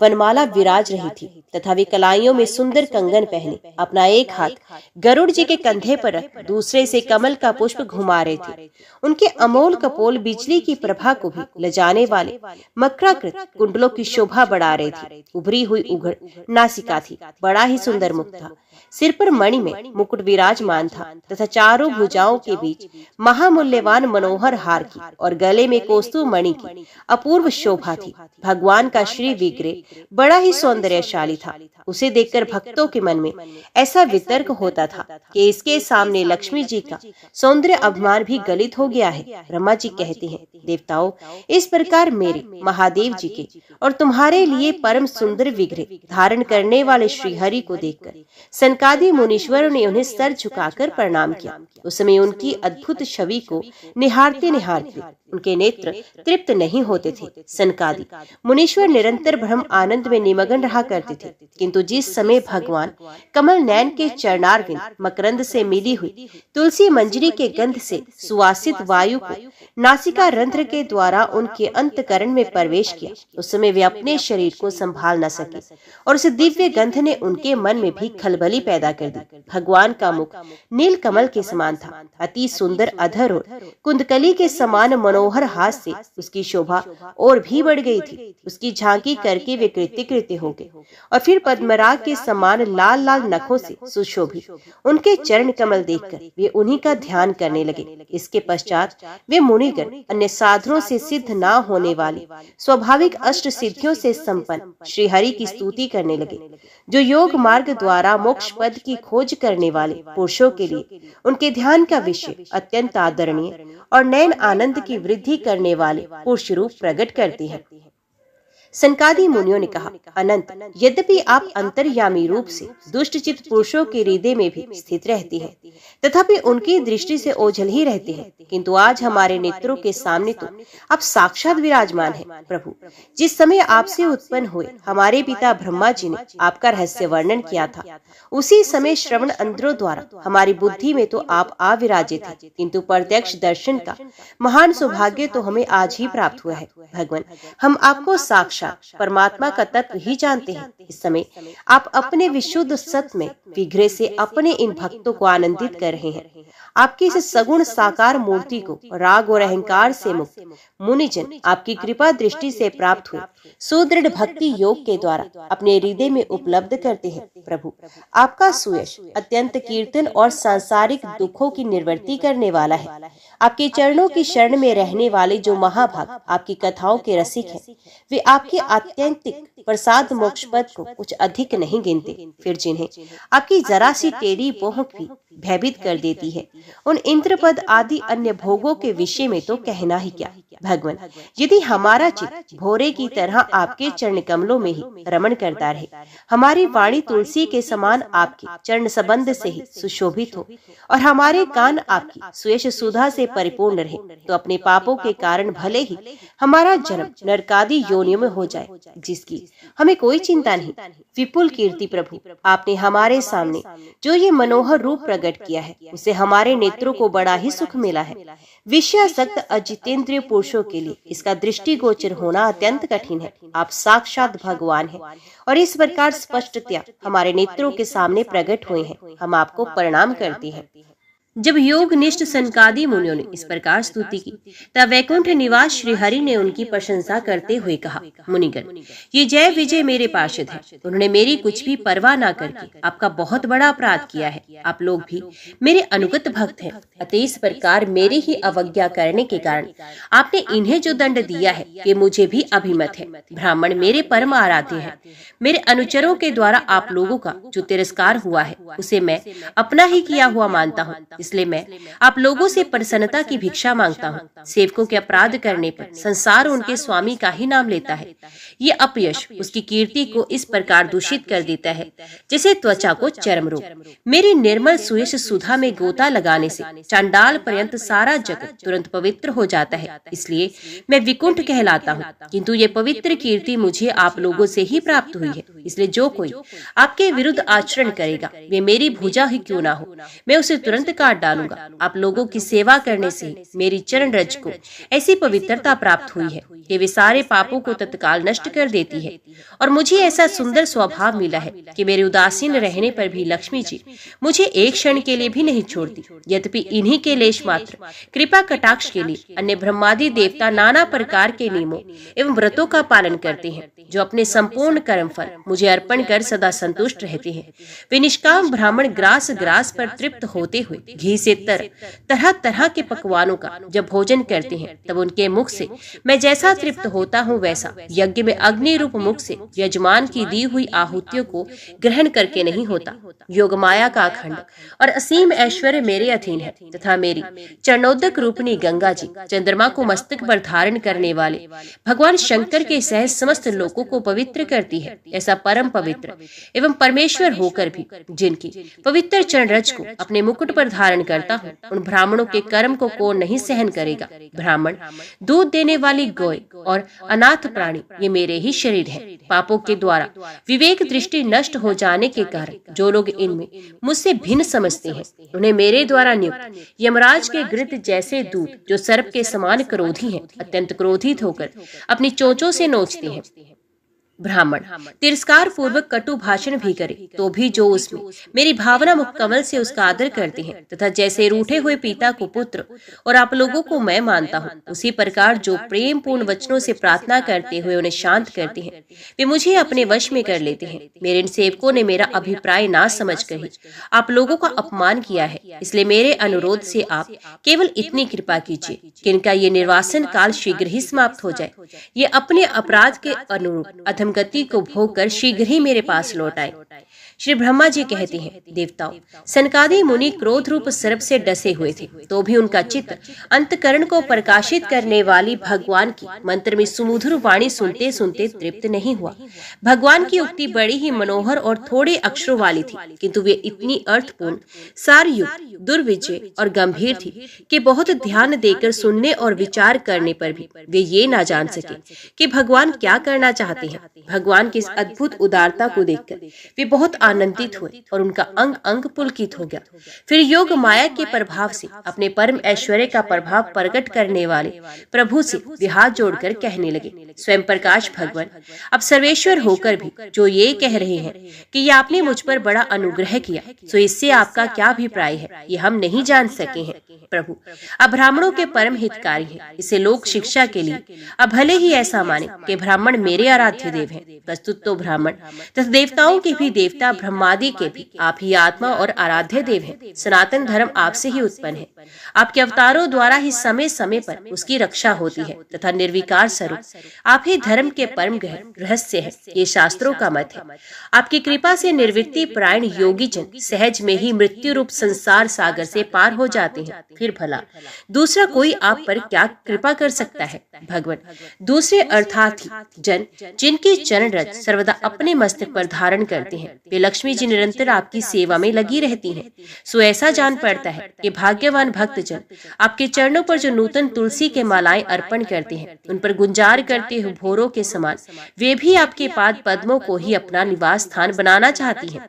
वनमाला विराज रही थी तथा वे कलाइयों में सुंदर कंगन पहने अपना एक हाथ गरुड़ जी के कंधे पर रख दूसरे से कमल का पुष्प घुमा रहे थे। उनके अमोल कपोल बिजली की प्रभा को भी लजाने वाले मकराकृत कुंडलों की शोभा बढ़ा रहे थे। उभरी हुई उघड़ नासिका थी, बड़ा ही सुंदर मुख था। सिर पर मणि में मुकुट विराजमान था तथा चारों भुजाओं के बीच महामूल्यवान मनोहर हार की और गले में कौस्तुभ मणि की अपूर्व शोभा थी। भगवान का श्री विग्रह बड़ा ही सौंदर्यशाली था। उसे देखकर भक्तों के मन में ऐसा वितर्क होता था कि इसके सामने लक्ष्मी जी का सौंदर्य अभिमान भी गलित हो गया है। ब्रह्मा जी कहते हैं, देवताओं, इस प्रकार मेरे महादेव जी के और तुम्हारे लिए परम सुंदर विग्रह धारण करने वाले श्रीहरि को देखकर सनकादि मुनीश्वरों ने उन्हें सर झुकाकर प्रणाम किया। उस समय उनकी अद्भुत छवि को निहारते निहारते उनके नेत्र तृप्त नहीं होते थे। सनकादि मुनीश्वर निरंतर ब्रह्म आनंद में निमग्न रहा करते थे, किंतु जिस समय भगवान कमल नयन के चरणारविंद मकरंद से मिली हुई तुलसी मंजरी के गंध से सुवासित वायु को नासिका रंध्र के द्वारा उनके अंतकरण में प्रवेश किया, उस समय वे अपने शरीर को संभाल न सके और उस दिव्य गंध ने उनके मन में भी खलबली पैदा कर दी। भगवान का मुख नील कमल के समान था, अति सुंदर अधर और कुंदकली के समान मनोहर हाथ से उसकी शोभा और भी बढ़ गई थी। उसकी झांकी करके वे कृत्य कृत्य हो गए और फिर पद्मराग के समान लाल लाल नखों से सुशोभित उनके चरण कमल देखकर वे उन्हीं का ध्यान करने लगे। इसके पश्चात वे मुनिगण अन्य साधनों से सिद्ध न होने वाली स्वाभाविक अष्ट सिद्धियों से संपन्न श्री हरि की स्तुति करने लगे, जो योग मार्ग द्वारा मोक्ष पद की खोज करने वाले पुरुषों के लिए उनके ध्यान का विषय अत्यंत आदरणीय और नयन आनंद की वृद्धि करने वाले पुरुष रूप प्रकट करते हैं। सनकादि मुनियों ने कहा, अनंत, यद्यपि आप अंतर्यामी रूप से दुष्ट चित्त पुरुषों के हृदय में भी स्थित रहते हैं, तथापि उनकी दृष्टि से ओझल ही रहते हैं, किंतु आज हमारे नेत्रों के सामने तो आप साक्षात विराजमान हैं। प्रभु, जिस समय आपसे उत्पन्न हुए हमारे पिता ब्रह्मा जी ने आपका रहस्य वर्णन किया था, उसी समय श्रवण अंतरों द्वारा हमारी बुद्धि में तो आप आविराजित थे, किंतु प्रत्यक्ष दर्शन का महान सौभाग्य तो हमें आज ही प्राप्त हुआ है। भगवान, हम आपको साक्षात परमात्मा का तत्व ही जानते हैं। इस समय आप अपने विशुद्ध सत्य में विग्रह से अपने इन भक्तों को आनंदित कर रहे हैं। आपकी इस सगुण साकार मूर्ति को राग और अहंकार से मुक्त मुनिजन आपकी कृपा दृष्टि से प्राप्त हुए सुदृढ़ भक्ति योग के द्वारा अपने हृदय में उपलब्ध करते हैं। प्रभु, आपका सुयश अत्यंत कीर्तन और सांसारिक दुखों की निवृत्ति करने वाला है। आपके चरणों की शरण में रहने वाले जो महाभाग आपकी कथाओं के रसिक हैं, वे आपके आत्यंतिक प्रसाद मोक्ष पद को कुछ अधिक नहीं गिनते, फिर जिन्हें आपकी जरा सी टेढ़ी पहुंच भी भयभीत कर देती है, उन इंद्रपद आदि अन्य भोगों के विषय में तो कहना ही क्या। भगवान, यदि हमारा चित्त भोरे की तरह आपके चरण कमलों में ही रमण करता रहे, हमारी वाणी तुलसी के समान आपके चरण संबंध से ही सुशोभित हो और हमारे कान आपकी सुयश सुधा से परिपूर्ण रहे, तो अपने पापों के कारण भले ही हमारा जन्म नरकादि योनियों में हो जाए, जिसकी हमें कोई चिंता नहीं। विपुल कीर्ति प्रभु, आपने हमारे सामने जो ये मनोहर रूप प्रकट किया है, उसे हमारे नेत्रों को बड़ा ही सुख मिला है। विषयासक्त अजितेंद्रिय पुरुषों के लिए इसका दृष्टिगोचर होना अत्यंत कठिन है। आप साक्षात भगवान हैं और इस प्रकार स्पष्टतया हमारे नेत्रों के सामने प्रकट हुए हैं। हम आपको प्रणाम करते हैं। जब योग निष्ठ सनकादि मुनियों ने इस प्रकार स्तुति की, तब वैकुंठ निवास श्री हरि ने उनकी प्रशंसा करते हुए कहा, मुनिगण, ये जय विजय मेरे पार्षद हैं। उन्होंने मेरी कुछ भी परवाह न करके आपका बहुत बड़ा अपराध किया है। आप लोग भी मेरे अनुगत भक्त हैं, अतः इस प्रकार मेरी ही अवज्ञा करने के कारण आपने इन्हें जो दंड दिया है, ये मुझे भी अभिमत है। ब्राह्मण मेरे परम आराध्य हैं। मेरे अनुचरों के द्वारा आप लोगों का जो तिरस्कार हुआ है, उसे मैं अपना ही किया हुआ मानता हूँ, इसलिए मैं आप लोगों से प्रसन्नता की भिक्षा मांगता हूँ। सेवकों के अपराध करने पर संसार उनके स्वामी का ही नाम लेता है। ये अपयश उसकी कीर्ति को इस प्रकार दूषित कर देता है जैसे त्वचा को चर्म रोग। मेरी निर्मल सुयश सुधा में गोता लगाने से चांडाल पर्यंत सारा जगत तुरंत पवित्र हो जाता है, इसलिए मैं विकुंठ कहलाता हूँ। किंतु ये पवित्र कीर्ति मुझे आप लोगों से ही प्राप्त हुई है, इसलिए जो कोई आपके विरुद्ध आचरण करेगा, वे मेरी भुजा ही क्यों ना हो, मैं उसे तुरंत काट डालूंगा। आप लोगों की सेवा करने से मेरी चरण रज को ऐसी पवित्रता प्राप्त हुई है कि वे सारे पापों को तत्काल नष्ट कर देती है। और मुझे ऐसा सुंदर स्वभाव मिला है कि मेरे उदासीन रहने पर भी लक्ष्मी जी मुझे एक क्षण के लिए भी नहीं छोड़ती। यद्यपि इन्हीं के लेश मात्र कृपा कटाक्ष के लिए अन्य ब्रह्मादि देवता नाना प्रकार के नियमों एवं व्रतों का पालन करते हैं, जो अपने संपूर्ण कर्म फल मुझे अर्पण कर सदा संतुष्ट रहते हैं। वे निष्काम ब्राह्मण ग्रास ग्रास पर तृप्त होते हुए घी से तरह तरह के पकवानों का जब भोजन करते हैं, तब उनके मुख से मैं जैसा तृप्त होता हूँ, वैसा यज्ञ में अग्नि रूप मुख से यजमान की दी हुई आहुतियों को ग्रहण करके नहीं होता। योग माया का अखंड और असीम ऐश्वर्य मेरे अधीन है, तथा मेरी चरणोदक रूपनी गंगा जी चंद्रमा को मस्तक पर धारण करने वाले भगवान शंकर के सह समस्त लोकों को पवित्र करती है। ऐसा परम पवित्र एवं परमेश्वर होकर भी जिनकी पवित्र चरण रज को अपने मुकुट पर धारण करता हूँ, उन ब्राह्मणों के कर्म को कौन नहीं सहन करेगा। ब्राह्मण, दूध देने वाली गाय और अनाथ प्राणी ये मेरे ही शरीर है। पापों के द्वारा विवेक दृष्टि नष्ट हो जाने के कारण जो लोग इनमें मुझसे भिन्न समझते हैं, उन्हें मेरे द्वारा नियुक्त यमराज के घृत जैसे दूत, जो सर्प के समान क्रोधी हैं, अत्यंत क्रोधित होकर अपनी चोंचों से नोचते हैं। ब्राह्मण तिरस्कार पूर्वक कटु भाषण भी करे तो भी जो उसमें मेरी भावना मुख कमल से उसका आदर करते हैं, तथा जैसे रूठे हुए पिता को पुत्र और आप लोगों को मैं मानता हूँ, उसी प्रकार जो प्रेम पूर्ण वचनों से प्रार्थना करते हुए उन्हें शांत करते हैं, वे मुझे अपने वश में कर लेते हैं। मेरे इन सेवकों ने मेरा अभिप्राय ना समझ कर ही आप लोगों का अपमान किया है, इसलिए मेरे अनुरोध से आप केवल इतनी कृपा कीजिए कि इनका ये निर्वासन काल शीघ्र ही समाप्त हो जाए। ये अपने अपराध के अनुरूप अधम गति को भोग कर शीघ्र ही मेरे पास लौट आए। श्री ब्रह्मा जी कहते हैं, देवताओं, सनकादि मुनि क्रोध रूप सर्प से डसे हुए थे, तो भी उनका चित्त अंतकरण को प्रकाशित करने वाली भगवान की मंत्र में सुमधुर वाणी सुनते सुनते तृप्त नहीं हुआ। भगवान की उक्ति बड़ी ही मनोहर और थोड़े अक्षरों वाली थी, किंतु वे इतनी अर्थपूर्ण, सारयुक्त, दुर्विजय और गंभीर थी कि बहुत ध्यान देकर सुनने और विचार करने पर भी वे ये ना जान सके कि भगवान क्या करना चाहते हैं। भगवान की इस अद्भुत उदारता को देखकर वे बहुत आनंदित हुए और उनका अंग अंग पुलकित हो गया। फिर योग माया के प्रभाव से अपने परम ऐश्वर्य का प्रभाव प्रकट करने वाले प्रभु से वे हाथ जोड़कर कहने लगे, स्वयं प्रकाश भगवान, अब सर्वेश्वर होकर भी जो ये कह रहे हैं कि ये आपने मुझ पर बड़ा अनुग्रह किया, तो इससे आपका क्या अभिप्राय है, ये हम नहीं जान सके हैं। प्रभु अब ब्राह्मणों के परम हितकारी हैं, इसे लोक शिक्षा के लिए अब भले ही ऐसा माने कि ब्राह्मण मेरे आराध्य देव हैं। वस्तुत तो ब्राह्मण तथा देवताओं के भी देवता, ब्रह्मादि के भी आप ही आत्मा और आराध्य देव हैं। सनातन धर्म आपसे ही उत्पन्न है। आपके अवतारों द्वारा ही समय समय पर उसकी रक्षा होती है तथा निर्विकार स्वरूप आप ही धर्म के परम गहन रहस्य है, ये शास्त्रों का मत है। आपकी कृपा से निर्वृत्ति परायण योगी जन सहज में ही मृत्यु रूप संसार सागर से पार हो जाते हैं। फिर भला दूसरा कोई आप पर क्या कृपा कर सकता है। भगवान दूसरे अर्थार्थी जन जिनकी चरण रज सर्वदा अपने मस्तक पर धारण करते हैं, वे लक्ष्मी जी निरंतर आपकी सेवा में लगी रहती हैं। सो ऐसा जान पड़ता है कि भाग्यवान भक्त जन आपके चरणों पर जो नूतन तुलसी के मालाएं अर्पण करते हैं, उन पर गुंजार करते हुए भोरों के समान वे भी आपके पाद पद्मों को ही अपना निवास स्थान बनाना चाहती हैं।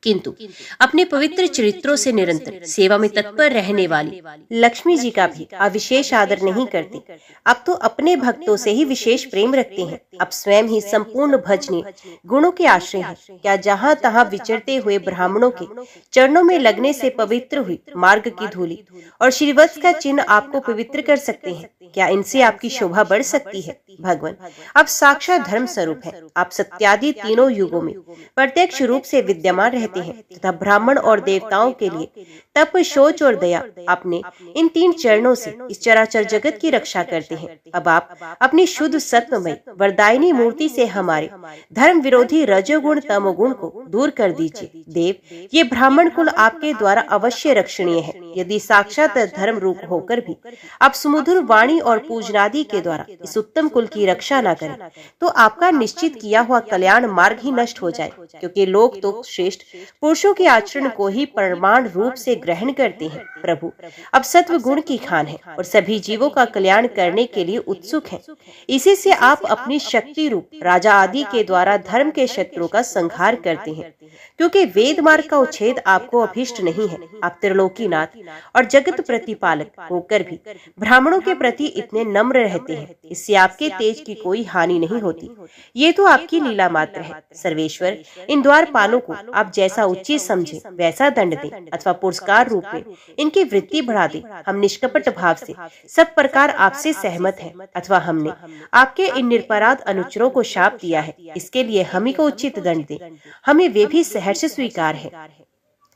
किंतु अपने पवित्र चरित्रों से निरंतर सेवा में तत्पर रहने वाली लक्ष्मी जी का भी अविशेष आदर नहीं करती। अब तो अपने भक्तों से ही विशेष प्रेम रखते हैं। अब स्वयं ही संपूर्ण भजनीय गुणों के आश्रय हैं। क्या जहाँ तहाँ विचरते हुए ब्राह्मणों के चरणों में लगने से पवित्र हुई मार्ग की धूली और श्रीवत्स का चिन्ह आपको पवित्र कर सकते हैं? क्या इनसे आपकी शोभा बढ़ सकती है? भगवान अब साक्षात धर्म स्वरूप है। आप सत्यादि तीनों युगों में प्रत्यक्ष रूप से विद्यमान रहते हैं तथा ब्राह्मण और देवताओं के लिए तप, शौच और दया अपने इन तीन चरणों से इस चराचर जगत की रक्षा करते हैं। अब आप अपनी शुद्ध सत्वमय वरदायिनी मूर्ति से हमारे धर्म विरोधी रजोगुण तमोगुण को दूर कर दीजिए। देव ये ब्राह्मण कुल आपके द्वारा अवश्य रक्षणीय है। यदि साक्षात धर्म रूप होकर भी आप सुमधुर वाणी और पूजनादि के द्वारा इस उत्तम कुल की रक्षा न करें, तो आपका निश्चित किया हुआ कल्याण मार्ग ही नष्ट हो जाए, क्योंकि लोग तो श्रेष्ठ पुरुषों के आचरण को ही प्रमाण रूप से ग्रहण करते हैं। प्रभु अब सत्व गुण की खान है और सभी जीवों का कल्याण करने के लिए उत्सुक हैं। इसी से आप अपनी शक्ति रूप राजा आदि के द्वारा धर्म के शत्रुओं का संहार करते हैं, क्योंकि वेद मार्ग का उच्छेद आपको अभिष्ट नहीं है। आप त्रिलोकीनाथ और जगत प्रतिपालक होकर भी ब्राह्मणों के प्रति इतने नम्र रहते हैं, इससे आपके तेज की कोई हानि नहीं होती। ये तो आपकी लीला मात्र है। सर्वेश्वर इन द्वारपालों को आप जैसा उचित समझे वैसा दंड दें अथवा पुरस्कार रूप में इनकी वृत्ति बढ़ा दें। हम निष्कपट भाव से सब प्रकार आपसे सहमत हैं, अथवा हमने आपके इन निरपराध अनुचरों को शाप दिया है, इसके लिए हम ही को उचित दंड दें, हमें वे भी सहर्ष स्वीकार है।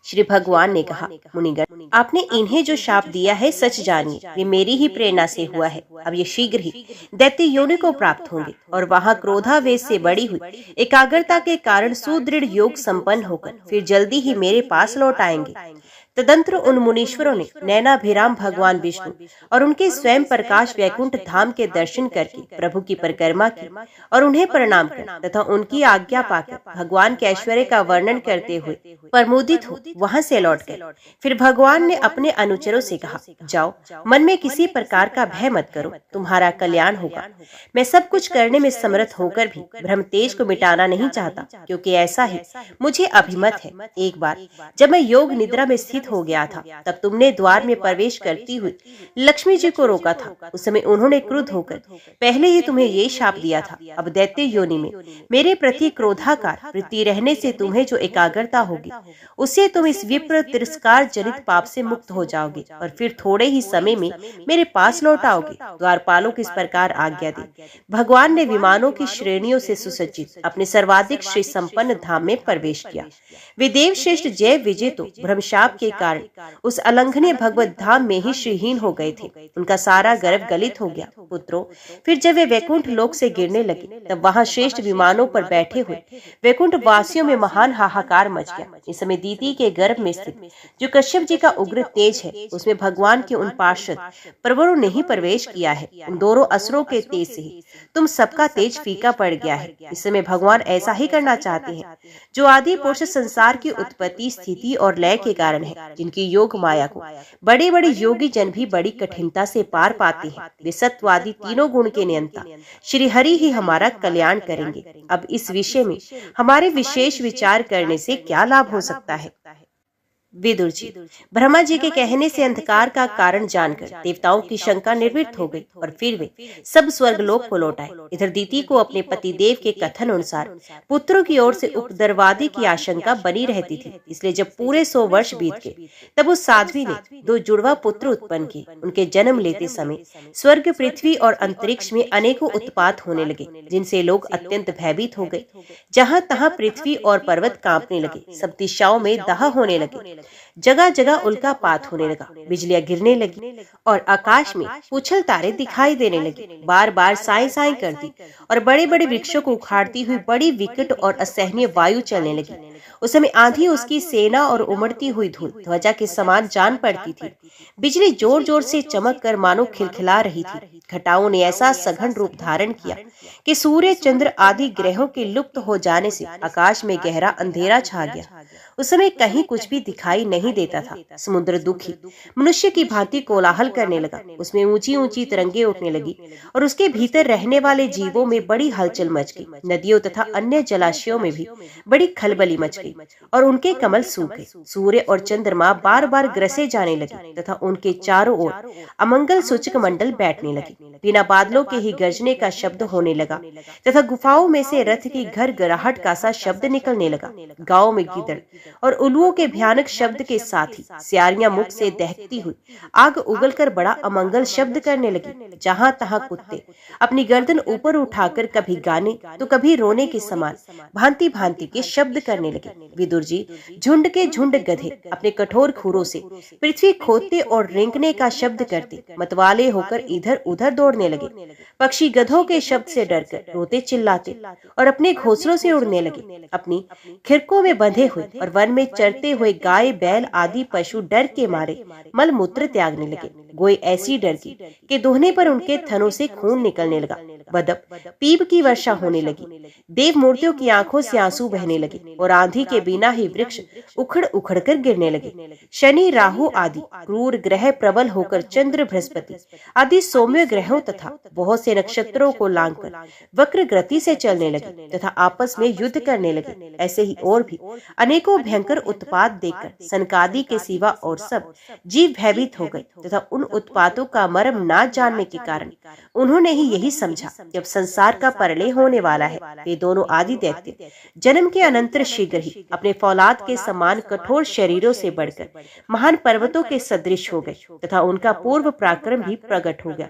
श्री भगवान ने कहा, मुनिगण आपने इन्हें जो शाप दिया है सच जानिए, वे मेरी ही प्रेरणा से हुआ है। अब ये शीघ्र ही दैत्य योनि को प्राप्त होंगे और वहाँ क्रोधावेश से बड़ी हुई एकाग्रता के कारण सुदृढ़ योग संपन्न होकर फिर जल्दी ही मेरे पास लौट आएंगे। तदंतर उन मुनीश्वरों ने नैनाभिराम भगवान विष्णु और उनके स्वयं प्रकाश वैकुंठ धाम के दर्शन करके प्रभु की परिक्रमा की और उन्हें प्रणाम कर तथा उनकी आज्ञा पाकर भगवान के ऐश्वर्य का वर्णन करते हुए प्रमुदित हो वहां से लौट गए। फिर भगवान ने अपने अनुचरों से कहा, जाओ, मन में किसी प्रकार का भय मत करो, तुम्हारा कल्याण होगा। मैं सब कुछ करने में समर्थ होकर भी ब्रह्म तेज को मिटाना नहीं चाहता, क्योंकि ऐसा ही मुझे अभिमत है। एक बार जब मैं योग निद्रा में स्थित हो गया था, तब तुमने द्वार में प्रवेश करती हुई लक्ष्मी जी को रोका था। उस समय उन्होंने क्रुद्ध होकर पहले ही तुम्हें ये शाप दिया था। अब दैत्य योनि में मेरे प्रति क्रोधाकार वृत्ति रहने से तुम्हें जो एकाग्रता होगी, उससे तुम इस विप्र तिरस्कार जनित पाप से मुक्त हो जाओगे और फिर थोड़े ही समय में मेरे पास लौट आओगे। द्वारपालों को इस प्रकार आज्ञा दी। भगवान ने विमानों की श्रेणियों से सुसज्जित अपने सर्वाधिक श्री संपन्न धाम में प्रवेश किया। वे देव श्रेष्ठ जय विजय तो ब्रह्मशाप के कारण उस अलंघनीय भगवत धाम में ही श्रीहीन हो गए थे। उनका सारा गर्व गलित हो गया। पुत्रों, फिर जब वे वैकुंठ लोक से गिरने लगे, तब वहाँ श्रेष्ठ विमानों पर बैठे हुए वैकुंठ वासियों में महान हाहाकार मच गया। इस समय दीति के गर्भ में स्थित जो कश्यप जी का उग्र तेज है, उसमें भगवान के उन पार्षद प्रवरों ने ही प्रवेश किया है। उन दोनों असुरों के तेज से ही तुम सबका तेज फीका पड़ गया है। इस समय भगवान ऐसा ही करना चाहते हैं जो आदि पुरुष संसार की उत्पत्ति, स्थिति और लय के कारण है, जिनकी योग माया को बड़े बड़े योगी जन भी बड़ी कठिनता से पार पाते हैं। वे सत्वादि तीनों गुण के नियंता श्री हरि ही हमारा कल्याण करेंगे। अब इस विषय में हमारे विशेष विचार करने से क्या लाभ हो सकता है? विदुर जी, ब्रह्मा जी के कहने से अंधकार का कारण जानकर देवताओं की शंका निवृत्त हो गई और फिर वे सब स्वर्गलोक को लौट आए। इधर दीति को अपने पति देव के कथन अनुसार पुत्रों की ओर से उपद्रवादी की आशंका बनी रहती थी। इसलिए जब पूरे 100 वर्ष बीत गए, तब उस साध्वी ने 2 जुड़वा पुत्र उत्पन्न किए। उनके जन्म लेते समय स्वर्ग, पृथ्वी और अंतरिक्ष में अनेकों उत्पात होने लगे, जिनसे लोग अत्यंत भयभीत हो गए। जहाँ तहाँ पृथ्वी और पर्वत कांपने लगे, सब दिशाओं में दाह होने लगे, जगह जगह उल्कापात होने लगा, बिजलियां गिरने लगी और आकाश में उछल तारे दिखाई देने लगे। बार बार साई साई करती और बड़े बड़े वृक्षों को उखाड़ती हुई बड़ी विकट और असहनीय वायु चलने लगी। उस समय आंधी उसकी सेना और उमड़ती हुई धूल ध्वजा के समान जान पड़ती थी। बिजली जोर जोर से चमक कर मानो खिलखिला रही थी। घटाओं ने ऐसा सघन रूप धारण किया कि सूर्य, चंद्र आदि ग्रहों के लुप्त हो जाने से आकाश में गहरा अंधेरा छा गया। उस समय कहीं कुछ भी दिखाई नहीं देता था। समुद्र दुखी मनुष्य की भांति कोलाहल करने लगा। उसमें ऊंची ऊंची तरंगे उठने लगी और उसके भीतर रहने वाले जीवों में बड़ी हलचल मच गई। नदियों तथा अन्य जलाशयों में भी बड़ी खलबली मच गई और उनके कमल सूख गए। सूर्य और चंद्रमा बार बार ग्रसे जाने लगे तथा उनके चारों ओर अमंगल सूचक मंडल बैठने लगे। बिना बादलों के ही गरजने का शब्द होने लगा तथा गुफाओं में से रथ की घर गराहट का सा शब्द निकलने लगा। गाँव में गीदड़ और उल्लुओं के भयानक शब्द के साथ ही सियारियां मुख से दहकती हुई आग उगलकर बड़ा अमंगल शब्द करने लगी। जहां तहां कुत्ते अपनी गर्दन ऊपर उठाकर कभी गाने तो कभी रोने के समान भांति भांति के शब्द करने लगे। विदुर जी, झुंड के झुंड गधे अपने कठोर खुरों से पृथ्वी खोदते और रेंकने का शब्द करते मतवाले होकर इधर उधर दौड़ने लगे। पक्षी गधों के शब्द से डरकर रोते चिल्लाते और अपने घोंसलों से उड़ने लगे। अपनी खिड़कों में बंधे हुए और वन में चरते हुए गाय, बैल आदि पशु डर के मारे मल मूत्र त्यागने लगे। गोई ऐसी डर की कि दोहने पर उनके थनों से खून निकलने लगा। बदप पीप की वर्षा होने लगी। देव मूर्तियों की आंखों से आंसू बहने लगे और आंधी के बिना ही वृक्ष उखड़ उखड़ कर गिरने लगे। शनि, राहु आदि क्रूर ग्रह प्रबल होकर चंद्र, बृहस्पति आदि सौम्य ग्रहों तथा बहुत से नक्षत्रों को लांघकर वक्र गति से चलने लगे तथा आपस में युद्ध करने लगे। ऐसे ही और भी अनेकों भयंकर उत्पात देखकर सनकादि के सिवा और सब जीव भयभीत हो गए तथा उन उत्पातों का मर्म ना जानने के कारण उन्होंने ही यही समझा जब संसार का प्रलय होने वाला है, वे दोनों आदि दैत्य जन्म के अनंतर शीघ्र ही अपने फौलाद के समान कठोर शरीरों से बढ़कर महान पर्वतों के सदृश हो गए तथा उनका पूर्व पराक्रम भी प्रकट हो गया।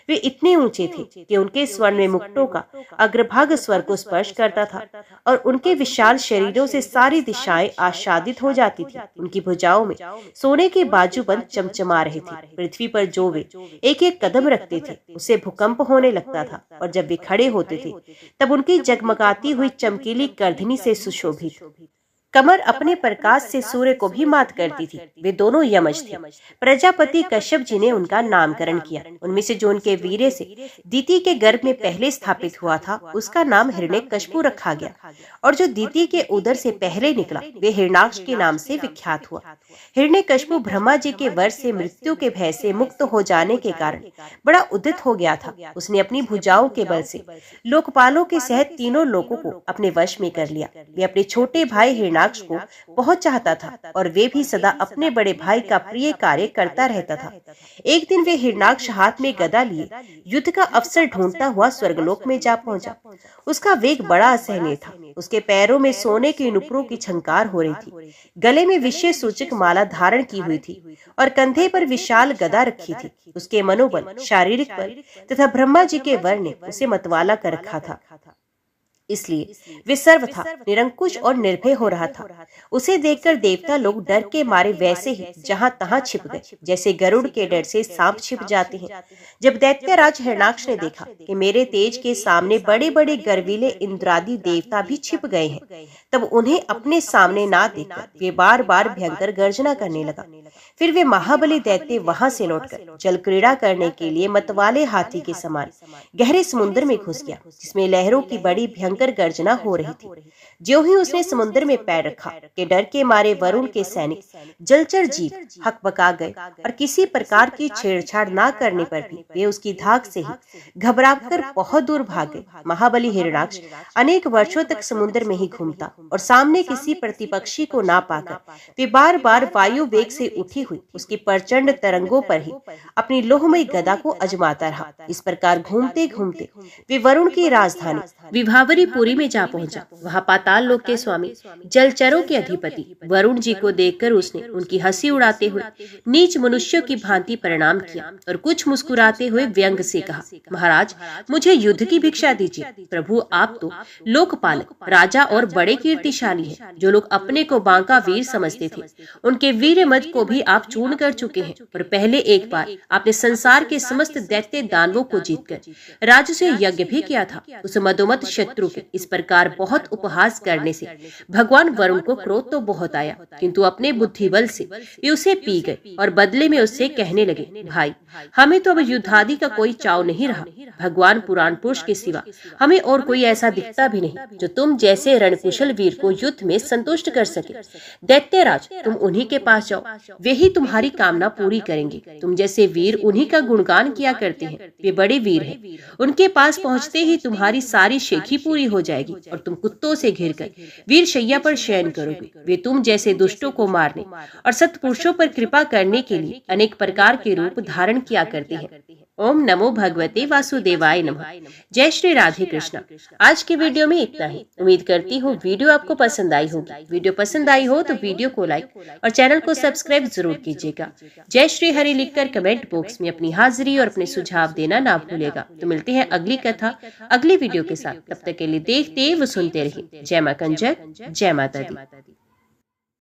वे इतने ऊंचे थे कि उनके स्वर्ण में मुकुटों का अग्रभाग स्वर को स्पर्श करता था और उनके विशाल शरीरों से सारी दिशाएं आच्छादित हो जाती थी। उनकी भुजाओं में सोने के बाजूबंद चमचमा रहे थे। पृथ्वी पर जो वे एक एक कदम रखते थे, उससे भूकंप होने लगता था और जब वे खड़े होते थे तब उनकी जगमगाती हुई चमकीली करधनी से सुशोभित कमर अपने प्रकाश से सूर्य को भी मात करती थी। वे दोनों यमज थे। प्रजापति कश्यप जी ने उनका नामकरण किया। उनमें से जो उनके वीर्य से दीति के गर्भ में पहले स्थापित हुआ था, उसका नाम हिरण्यकश्यप रखा गया और जो दीति के उदर से पहले निकला वे हिरण्याक्ष के नाम से विख्यात हुआ। हिरण्यकश्यप ब्रह्मा जी के वर से मृत्यु के भय से मुक्त हो जाने के कारण बड़ा उद्यत हो गया था। उसने अपनी भुजाओं के बल से लोकपालों के सहित तीनों लोगों को अपने वश में कर लिया। वे अपने छोटे भाई हिरण्याक्ष को बहुत चाहता था और वे भी सदा अपने बड़े भाई का प्रिय कार्य करता रहता था। एक दिन वे हिरण्याक्ष हाथ में गदा लिए युद्ध का अवसर ढूंढता हुआ स्वर्गलोक में जा पहुंचा। उसका वेग बड़ा असहनीय था। उसके पैरों में सोने के नुपुरों की झंकार हो रही थी। गले में विषय सूचक माला धारण की हुई थी और कंधे पर विशाल गदा रखी थी। उसके मनोबल, शारीरिक बल तथा ब्रह्मा जी के वर ने उसे मतवाला कर रखा था। इसलिए वे सर्वथा निरंकुश और निर्भय हो रहा था। उसे देखकर देवता लोग डर के मारे वैसे ही जहां तहां छिप गए, जैसे गरुड़ के डर से सांप छिप जाते हैं। जब दैत्यराज हिरण्याक्ष ने देखा कि मेरे तेज के सामने बड़े बड़े गर्वीले इंद्रादि देवता भी छिप गए हैं, तब उन्हें अपने सामने ना देखकर वे बार बार भयंकर गर्जना करने लगा। फिर वे महाबली दैत्य वहां से लौटकर जल क्रीड़ा करने के लिए मतवाले हाथी के समान गहरे समुद्र में घुस गया, जिसमें लहरों की बड़ी भयंकर गर्जना हो रही थी। ज्यों ही उसने समुद्र में पैर रखा कि डर के मारे वरुण के सैनिक जलचर जीव हकबका गए और किसी प्रकार की छेड़छाड़ न करने पर भी वे उसकी धाक से ही घबराकर बहुत दूर भाग गए। महाबली हिरण्याक्ष अनेक वर्षों तक समुद्र में ही घूमता और सामने किसी प्रतिपक्षी को ना पाकर वे बार बार वायु वेग से उठी हुई उसकी प्रचंड तरंगों पर ही अपनी लोहमयी गदा को अजमाता रहा। इस प्रकार घूमते घूमते वे वरुण की राजधानी विभावरीपुरी में जा पहुंचा। वहां पाताल लोक के स्वामी जलचरों के अधिपति वरुण जी को देखकर उसने उनकी हंसी उड़ाते हुए नीच मनुष्यों की भांति प्रणाम किया और कुछ मुस्कुराते हुए व्यंग से कहा, महाराज, मुझे युद्ध की भिक्षा दीजिए। प्रभु, आप तो लोकपालक, राजा और बड़े कीर्तिशाली हैं। जो लोग अपने को बांका वीर समझते थे, उनके वीर मद को भी आप चूर्ण कर चुके हैं। और पहले एक बार आपने संसार के समस्त दैत्य दानवों को जीतकर राजसूय यज्ञ भी किया था। उस मदोमत शत्रु के इस प्रकार बहुत उपहास करने से भगवान वरुण को क्रोध तो बहुत आया, किंतु अपने बुद्धि बल से वे उसे पी गए और बदले में उससे कहने लगे, भाई, हमें तो अब युद्धादि का कोई चाव नहीं रहा। भगवान पुराण पुरुष के सिवा हमें और कोई ऐसा दिखता भी नहीं जो तुम जैसे रणकुशल वीर को युद्ध में संतुष्ट कर सके। दैत्यराज, तुम उन्हीं के पास जाओ, वे ही तुम्हारी कामना पूरी करेंगे। तुम जैसे वीर उन्हीं का गुणगान किया करते हैं, वे बड़े वीर हैं। उनके पास पहुंचते ही तुम्हारी सारी शेखी पूरी हो जाएगी और तुम कुत्तों से घिरकर वीर शैया पर शयन करोगे। वे तुम जैसे दुष्टों को मारने और सत्पुरुषों पर कृपा करने के लिए अनेक प्रकार के रूप धारण किया करते हैं। ओम नमो भगवते वासुदेवाय नमः। जय श्री राधे कृष्णा। आज के वीडियो में इतना ही। उम्मीद करती हूँ वीडियो आपको पसंद आई होगी। वीडियो पसंद आई हो तो वीडियो को लाइक और चैनल को सब्सक्राइब जरूर कीजिएगा। जय श्री हरि लिखकर कमेंट बॉक्स में अपनी हाजिरी और अपने सुझाव देना ना भूलेगा। तो मिलते हैं अगली कथा अगली वीडियो के साथ। तब तक के लिए देखते व सुनते रहिए। जय मां कंजक, जय माता दी।